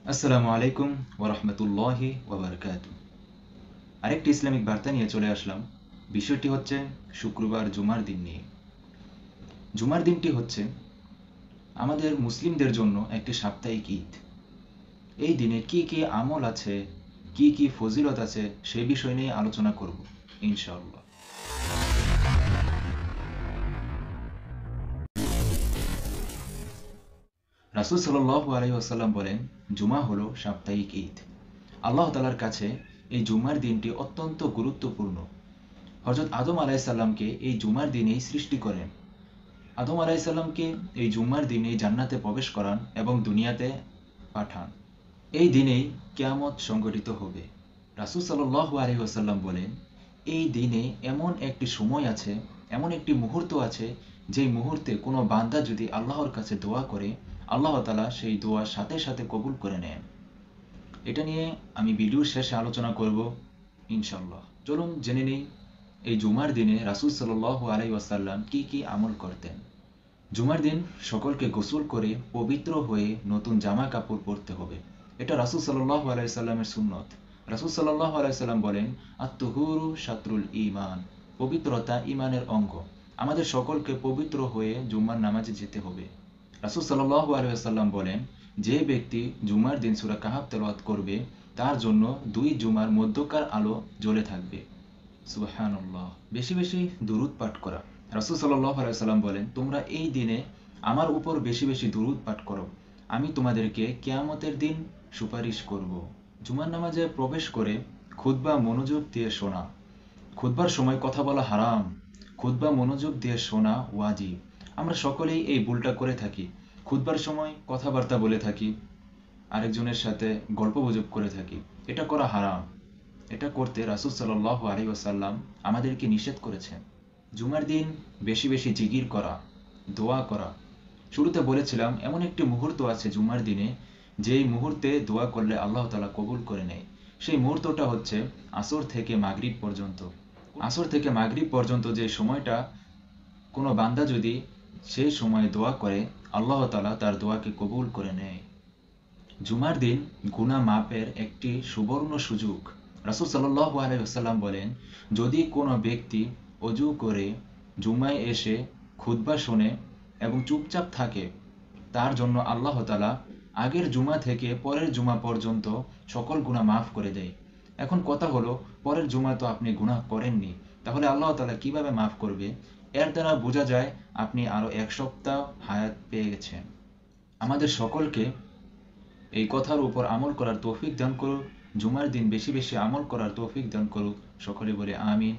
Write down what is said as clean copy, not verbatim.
আসসালামু আলাইকুম ওরহমতুল্লাহি ওবরকাতু। আরেকটি ইসলামিক বার্তা নিয়ে চলে আসলাম। বিষয়টি হচ্ছে শুক্রবার জুমার দিন নিয়ে। জুমার দিনটি হচ্ছে আমাদের মুসলিমদের জন্য একটি সাপ্তাহিক ঈদ। এই দিনে কি কি আমল আছে, কি কি ফজিলত আছে, সেই বিষয় নিয়ে আলোচনা করব ইনশাআল্লাহ। রাসূল সাল্লাল্লাহু আলাইহি ওয়াসাল্লাম বলেন, জুমা হলো সাপ্তাহিক ঈদ। আল্লাহ তাআলার কাছে এই জুমার দিনটি অত্যন্ত গুরুত্বপূর্ণ। হযরত আদম আলাইহিসসালামকে এই জুমার দিনেই সৃষ্টি করেন। আদম আলাইহিসসালামকে এই জুম্মার দিনেই জান্নাতে প্রবেশ করান এবং দুনিয়াতে পাঠান। এই দিনেই কিয়ামত সংঘটিত হবে। রাসূল সাল্লাল্লাহু আলাইহি ওয়াসাল্লাম বলেন, এই দিনে এমন একটি সময় আছে, এমন একটি মুহূর্ত আছে, যেই মুহূর্তে কোনো বান্দা যদি আল্লাহর কাছে দোয়া করে, আল্লাহ তাআলা সেই দোয়া সাথে সাথে কবুল করে নেন। এটা নিয়ে আমি ভিডিওর শেষে আলোচনা করব ইনশাআল্লাহ। চলুন জেনে নেই এই জুমার দিনে রাসূল সাল্লাল্লাহু আলাইহি ওয়াসাল্লাম কি কি আমল করতেন। জুমার দিন সকলকে গোসল করে পবিত্র হয়ে নতুন জামা কাপড় পরতে হবে। এটা রাসূল সাল্লাল্লাহু আলাইহি সাল্লামের সুন্নত। রাসূল সাল্লাল্লাহু আলাইহি সাল্লাম বলেন, আত-তুহুরু শাতরুল ঈমান। পবিত্রতা ঈমানের অঙ্গ। আমাদের সকলকে পবিত্র হয়ে জুমার নামাজে যেতে হবে। রাসূল সাল্লাল্লাহু আলাইহি সাল্লাম বলেন, যে ব্যক্তি জুমার দিন সূরা কাহাফ তেলাওয়াত করবে, তার জন্য দুই জুমার মধ্যকার আলো জ্বলে থাকবে। সুবহানাল্লাহ। বেশি বেশি দুরূদ পাঠ করা। রাসূল সাল্লাল্লাহু আলাইহি সাল্লাম বলেন, তোমরা এই দিনে আমার উপর বেশি বেশি দুরূদ পাঠ করো, আমি তোমাদেরকে কিয়ামতের দিন সুপারিশ করব। জুমার নামাজে প্রবেশ করে খুতবা মনোযোগ দিয়ে শোনা। খুতবার সময় কথা বলা হারাম। খুতবা মনোযোগ দিয়ে শোনা ওয়াজিব। আমরা সকলেই এই ভুলটা করে থাকি। খুতবার সময় কথাবার্তা বলে থাকি, আরেকজনের সাথে গল্পগুজব করে থাকি। এটা করা হারাম। এটা করতে রাসূল সাল্লাল্লাহু আলাইহি ওয়াসাল্লাম আমাদেরকে নিষেধ করেছেন। জুমার দিন বেশি বেশি জিকির করা, দোয়া করা। শুরুতে বলেছিলাম এমন একটি মুহূর্ত আছে জুমার দিনে, যেই মুহূর্তে দোয়া করলে আল্লাহ তাআলা কবুল করে নেয়। সেই মুহূর্তটা হচ্ছে আসর থেকে মাগরিব পর্যন্ত। আসর থেকে মাগরিব পর্যন্ত যে সময়টা কোনো বান্দা যদি সেই সময়ে দোয়া করে, আল্লাহ তাআলা তার দোয়াকে কবুল করে নেয়। জুমার দিন গুনাহ মাপের একটি সুবর্ণ সুযোগ। রাসূল সাল্লাল্লাহু আলাইহি ওয়াসাল্লাম বলেন, যদি কোনো ব্যক্তি অজু করে জুমায় এসে খুতবা শোনে এবং চুপচাপ থাকে, তার জন্য আল্লাহ তাআলা আগের জুমা থেকে পরের জুমা পর্যন্ত সকল গুনাহ মাফ করে দেয়। এখন কথা হলো, পরের জুমা তো আপনি গুনাহ করেননি, তাহলে আল্লাহ তাআলা কিভাবে মাফ করবে? এর দ্বারা বোঝা যায় আপনি আরো এক সপ্তাহ হায়াত পেয়ে গেছেন। আমাদের সকলকে এই কথার উপর আমল করার তৌফিক দান করুক। জুমার দিন বেশি বেশি আমল করার তৌফিক দান করুক। সকলে বলে আমিন।